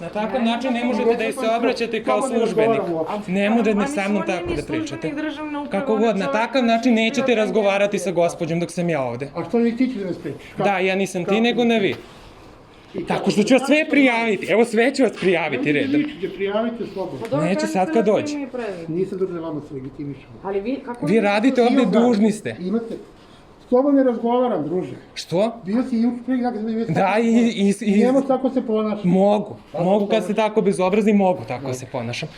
Na takav način ne možete da se obraćate kao službenik. Ne možete sa mnom tako da pričate. Kako god, na takav način nećete razgovarati sa gospođom dok sam ja ovde. A što ni ti će da me sprečiš? Da, ja nisam ti, nego ne vi. Tako što ću vas sve prijaviti. Evo sve ću vas prijaviti redom. Prijavite slobodno. Neće sad kad dođe. Nisam dužan da vama se legitimišem. Vi radite ovde, dužni ste. Imate. S tobom ne razgovaram, druže. Što? Bio si juče prije, kako sam bio... Da, i... Nemo tako se ponašam. Mogu kad ste tako bezobrazni, mogu tako se ponašam.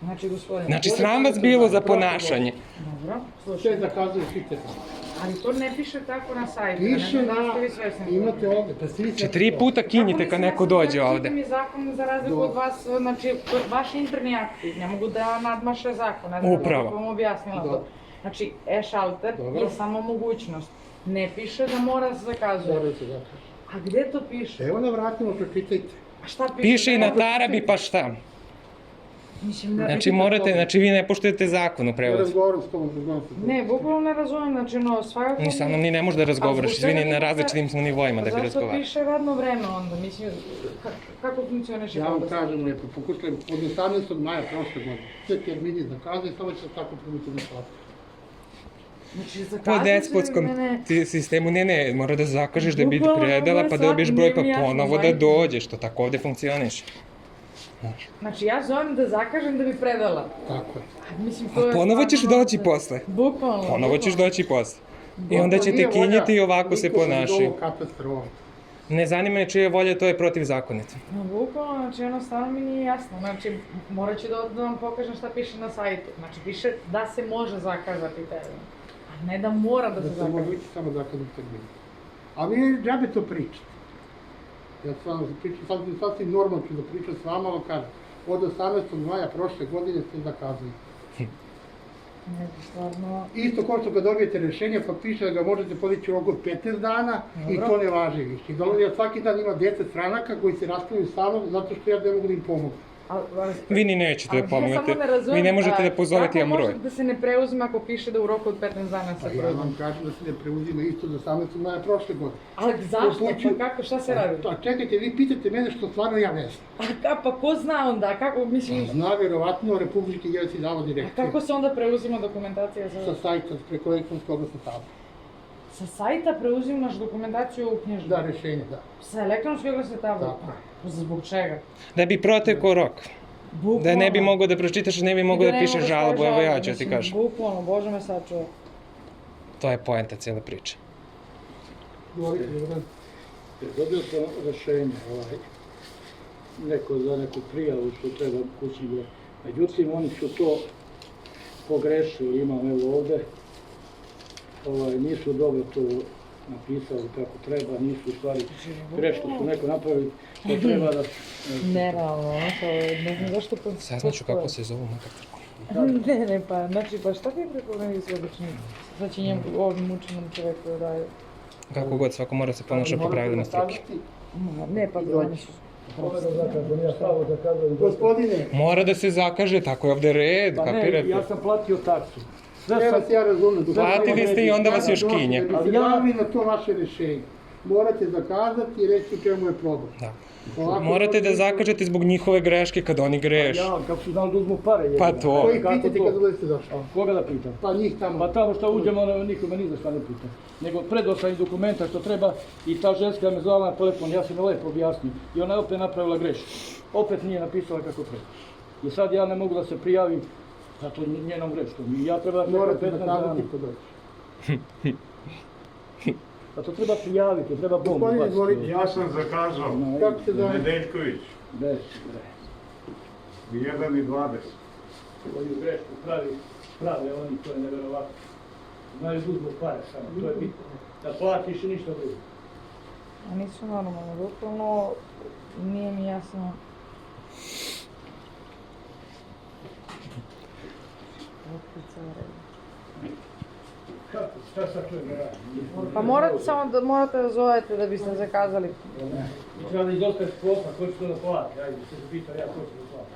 Znači, gospodine... Znači, sram vas bilo za ponašanje. Dobro. Sve zakazuje, šite tamo. Ali to ne piše tako na sajtu. Piše da ste vi svesni. imate ovde, pa svi Znači, 3 puta kinjite kad neko dođe ovde. Čitam i zakon za razliku od vas, znači, vaši interni akti, ne mogu da nadmaše zakon. Upravo. Kako vam objasnila to. Znači, e-šalter je samo mogućnost. Ne piše da mora da se zakazuje. A gde to piše? Evo na vratima, pročitajte. A šta piše? Piše i na tarabi, pa šta? Znači, morate, znači, vi ne poštujete zakon u Ne prevodu. razgovaram s tobom, Ne, bukvalno ne razumem, znači, no, svakako... Ni sa mnom ni ne možeš da razgovaraš, svi ni na različitim smo nivoima da bi Zašto razgovarali. piše radno vreme onda, mislim, kako funkcioniše? Ja vam kažem lepo, pokušajem od 18. maja prošle godine. Sve termini zakazuju, samo će se tako primiti na platu. Znači, Po despotskom sistemu, ne, mora da zakažeš da bi predala, pa dobiješ broj, pa ponovo da dođeš, to tako ovde funkcioniše. Znači, ja zovem da zakažem da bi predala. Tako je. Mislim, to je... Ponovo ćeš doći posle. Bukvalno. Ponovo ćeš doći posle. I onda ćete kinjiti i ovako se ponašaju. Ne zanima me čija je volja, to je protivzakonito. No, bukvalno, znači, jednostavno mi nije jasno. Znači, morat ću da vam pokažem šta piše na sajtu. Znači, piše da se može zakazati termin. A ne da mora da se Da se zakaže. može biti samo zakazati termin. A vi džabe to pričate. Ja s vama pričam, sasvim normalno ću da pričam s vama, ali kažem, od 18. maja prošle godine ste zakazali. Ne, stvarno... Isto kao što ga dobijete rešenje, pa piše da ga možete podići u roku od 15 dana i to ne važi više. Ja svaki dan ima 10 stranaka koji se raspravljaju sa mnom zato što ja ne mogu da im pomogu. Vi ni nećete da pomognete, vi ne možete da pozovete jedan broj. Kako može da se ne preuzme ako piše da u roku od 15 dana se Pa ja preuzme? vam kažem da se ne preuzima isto do 18. maja prošle godine. Ali zašto? Pa kako, šta se radi? A čekajte, vi pitate mene što stvarno ja ne znam. Pa ko zna onda? Kako, mislim... Zna verovatno Republički geodetski zavod A direkcije. kako se onda preuzima dokumentacija za... Sa sajta preko elektronske oglasne table. Sa sajta preuzimaš dokumentaciju u knjižbu? Da, rešenje, da. Sa elektronske oglasne table? Tako. Zbog čega? Da bi protekao rok. Da ne bi mogao da pročitaš, ne bi mogao da pišeš žalbu, evo ja ću ti kažem. Bukvalno, Bože me sačuva. To je poenta cijela priča. Govorite, Ivan. Dobio sam rešenje, neko za neku prijavu što treba kućni broj. Međutim, oni su to pogrešili, imam evo ovde. Nisu dobro to napisali kako treba, nisu u stvari grešku su neko napravili, to treba da... Nerealno, ne znam zašto... Saznaću kako se zovu makar. Ne, pa, znači, pa šta ti prepovedali s običnim? Znači, njemu, ovim mučenom čoveku da daju? Kako god, svako mora se ponaša po pravilima struke. Ne, pa brojni su. Gospodine, Mora da se zakaže, tako je ovde red, Pa ne, kapirate? ja sam platio taksu. sve vas ja razumem. Platili ste i onda vas još kinje. Da bi se dali na to vaše rešenje. Morate zakazati i reći u čemu je problem. Da. Morate da zakažete zbog njihove greške kad oni greše. Ja, kako su znali da uzmu pare. Pa to. Koji pitate kad budete došli? Koga da pitam? Pa njih tamo. Pa tamo što uđemo, nikome ni za šta ne pitam. Nego predao sam im dokumenta što treba i ta ženska me zvala na telefon, ja sam je lepo objasnio. I ona je opet napravila grešku. Opet nije napisala kako treba. I sad ja ne mogu da se prijavim za to njenom greškom. I ja treba da Morate 15 dana. zakazati kod dođe. Pa to treba prijaviti, treba bombu. Gospodine, izvolite. Ja sam zakazao Kako se zove? Nedeljković, 10, 1 i 20. Koju grešku prave oni, to je neverovatno. Znaju da uzmu pare samo, to je bitno. Da platiš i ništa drugo. A nisu normalno, bukvalno nije mi jasno. Kako, šta sad čujem da radi? Pa morate da zovete da biste zakazali. Mi treba da izostaviti posla, ko će to da plati, ajde, se zapitao ja ko će da plati.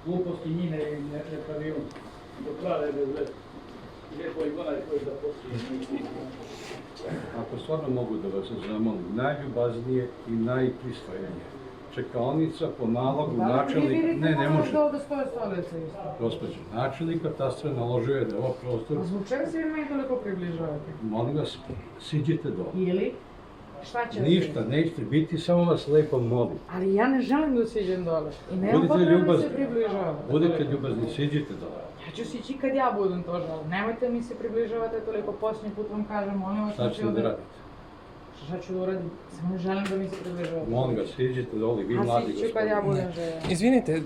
Gluposti njine i nepravilnosti. Do prave bez veze. Ako stvarno mogu da vas zamolim, najljubaznije i najpristojnije. Čekaonica po nalogu načelnika, ne može. Da ovde stoje stolice isto. Gospođo, načelnik katastra naložio je da ovo prostor, A zbog čega se vi meni toliko približavate? molim vas, siđite dole. Ili? Šta će Ništa, nećete biti, samo vas lepo molim. Ali ja ne želim da siđem dole. I nema Budite potrebe da ljubazni. se približavate. Budite ljubazni, siđite dole. Ja ću sići kad ja budem to želeo. Nemojte mi se približavate toliko, posljednji put vam kažem, molim vas. Šta ćete da radite? Šta ću da uradim? Samo ne želim da mi se približavate. Molim vas, siđite dole, vi A mladi siću kad ja gospodine. budem želeo. Izvinite,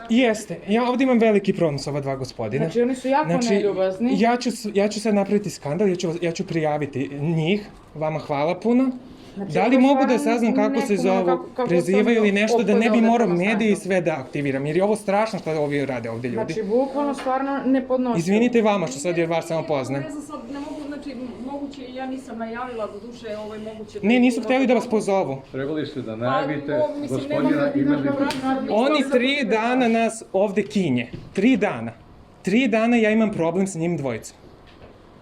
jeste, ja ovdje imam veliki problem s ova dva gospodina. Znači oni su jako neljubazni. ja ću sad napraviti skandal, ja ću prijaviti njih, vama hvala puno. Znači, Da li ovo mogu da stvarno saznam kako se nekom, zovu, kako prezivaju ili sam nešto, da ne bi opade morao ovde mediji i prema sve da aktiviram, jer je ovo strašno što ovi rade ovdje ljudi. Znači, bukvalno stvarno ne podnosim. Izvinite vama što sad jer vas samo poznajem. Ne znam sad, ne mogu, znači, moguće, ja nisam najavila, do duše, moguće... Ne, nisu htjeli da vas pozovu. Trebali ste da najavite mislim, gospodina imenika. Oni 3 dana nas ovdje kinje. 3 dana. 3 dana ja imam problem sa njim dvojicom.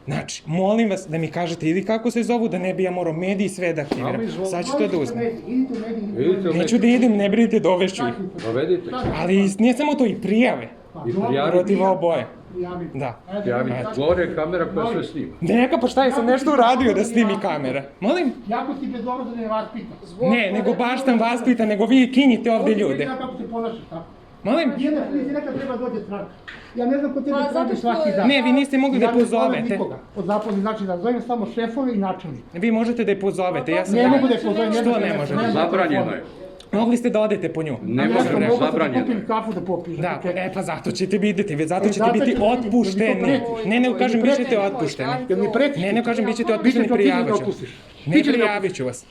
Znači, molim vas da mi kažete ili kako se zovu, da ne bi ja morao mediji sve da aktiviram. Sad ću to da uzmem. Idite u mediji. Vidite, Neću da idem, ne brinite, dovešću ih. dovedite. Ali nije samo to, i prijave. I prijavite. Protiv oboje. Javite. Da. Prijavite. Gore je kamera koja sve snima. Neka, pa šta je, sam nešto uradio da snimi kamera. Molim? Jako ti bezobrazno ne vas pita. Ne, nego baš sam vas pita, nego vi kinjite ovdje ljude. Kako se ponašaš tako? Molim? Jedna krizi nekad treba dođe stranka. Ja ne znam ko tebe Pa, traži zato što- svaki dan. Ne, vi niste mogli da Ja ne zovem pozovete. nikoga od zaposlenih, znači da zovem samo šefove i načelnika. Vi možete da je pozovete, ja sam... Ne mogu da je pozovem. Što ne možete? Zabranjeno je. Mogli ste da odete po nju. Ne može, ne, zabranjeno je. Kupim kafu da popiš. Da, pa zato ćete vidjeti, zato ćete zato biti ćete- otpušteni. pretiš. Ne, ne kažem, bit ćete pretiš. otpušteni. Jel mi pretiš? Ne, ne kažem, bit ćete Bit otpušteni, ćete otpušteni prijavit da ću vas. otpustiš. Ne, Ti ćeš da prijavit ću vas.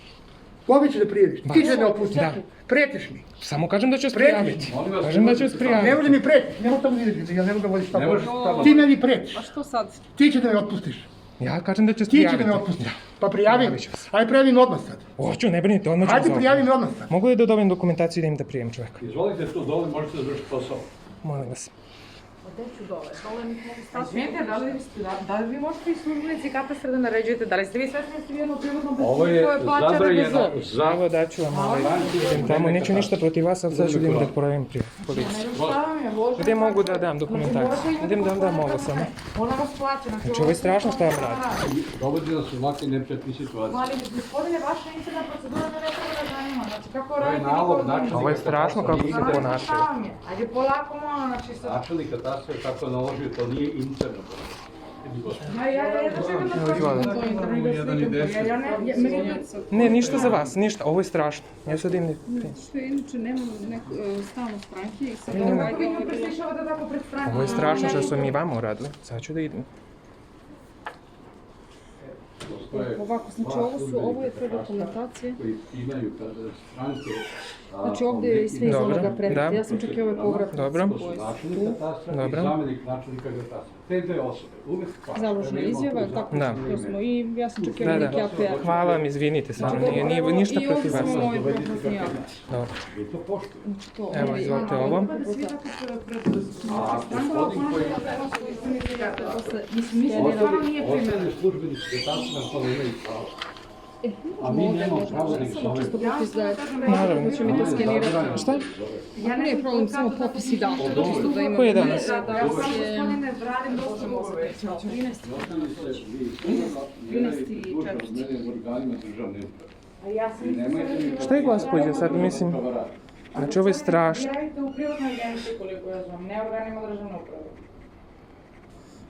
Koga ćeš da prijaviš? Ti ćeš da me otpustiš. Da. Pretiš mi. Samo kažem da ću vas Pretiš. prijaviti. Molim vas, Kažem da ću vas ne Ne prijaviti. može mi pretiš. Ne može tamo vidjeti, ja ne mogu da vodiš Ne tamo. možeš tamo. Ti meni pretiš. A što sad? Ti ćeš da me otpustiš. Ja kažem da ću vas Ti ćeš da prijaviti. me otpustiš. Pa prijavi me. Prijavit ću vas. Ajde prijavi me odmah sad. Hoću, ne brinite, odmah ću vas Ajde ovdje. prijavi me odmah sad. Mogu li da dobim dokumentaciju da im da prijem čovjeka? Izvolite tu dole, možete završiti posao. Molim vas. Gde ću dole? Dole mi mogu stati. Izvinite, da li vi možete i službenici katastra da naređujete? Da li ste vi svesni da ste vi jedno privatno Ovo je koje plaća zabranjeno. RGZ? Evo daću vam idem tamo, neću ništa protiv vas, ali sad ću da im da provjerim prije policiju. Šta vam je, Bože? Gdje mogu da dam dokumentaciju? Idem da vam dam ovo samo. Ona vas plaća. Znači, ovo je strašno šta vam radi. Dovodi nas u ovakve neprijatne situacije. Ali, gospodine, vaša interna procedura me ne treba da zanima. Znači, kako je radite nalog niko načelnika. Ovo je strašno kako se ponašaju. Šta vam je? Ajde polako malo, znači sad... Načelnik katastra je tako naložio, to nije interno. Ja jedno čekam da pročitam to interno i da slikam to. Ne, ništa za vas, ništa, ovo je strašno. Ja sad idem... Što inače nemam stalno stranke i sad Nema. Kako vi to preslišavate tako pred stranom? Ovo je strašno što su mi vama uradili. Sad ću da idem. Ovako, znači ovo je sve dokumentacije. Koji imaju stranke. Znači ovdje je sve iz Dobro, onoga predmeta. da. Ja sam čak i ovaj povrat. Dobro. Načelnik katastra i Dobro. zamjenik načelnika katastra. Te dve osobe. Uvijek plaćaju. Založna izjava, tako Da. to smo i ja sam čak i Da, ovaj da. neki APR. Hvala vam, izvinite, stvarno, nije ništa I protiv ovdje vas. sam ovaj propratni akt. Dobro. I to poštuju. To, Evo, ovaj, izvolite ovo. A gospodin koji Mislim da stvarno nije primjer. ostali službenici katastra to ne imaju pravo. A mi nemamo pravo da ih samo čisto zovemo. popis da je, Naravno. da će mi to skenirati. Šta? Ja nije problem, samo popis i datum, čisto da imamo. Koji je danas? Ja sam gospodine radim dosta mogu reći. 13. organima državne uprave. A ja sam Šta je gospođo sad, mislim? Znači, ovo je strašno. radite u privatnoj agenciji koliko ja znam, ne organima državne uprave.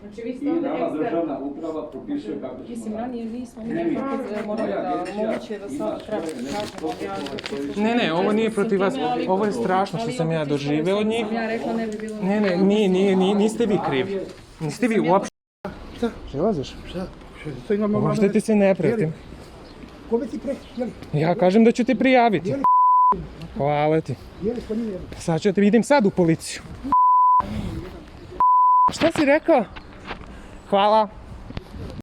Znači vi ste I ovdje nama eksterno. državna uprava propisuje kako ćemo Mislim, raditi. ranije nismo mi nekako morali da moguće da sad treba kažemo, ja Ne, ovo nije protiv vas, ovo je strašno što sam ja doživeo od njih. ja rekla ne bi bilo... Ne, niste vi krivi. Niste vi uopšte. Šta? Prilaziš? Šta? To imamo Možda ti se ne pratim. Kome ti pretiš? Jeli? Ja kažem da ću te prijaviti. Hvala ti. Jeli, ko nije jeli? Sad ću te vidim sad u policiju. Šta si rekao? Hvala.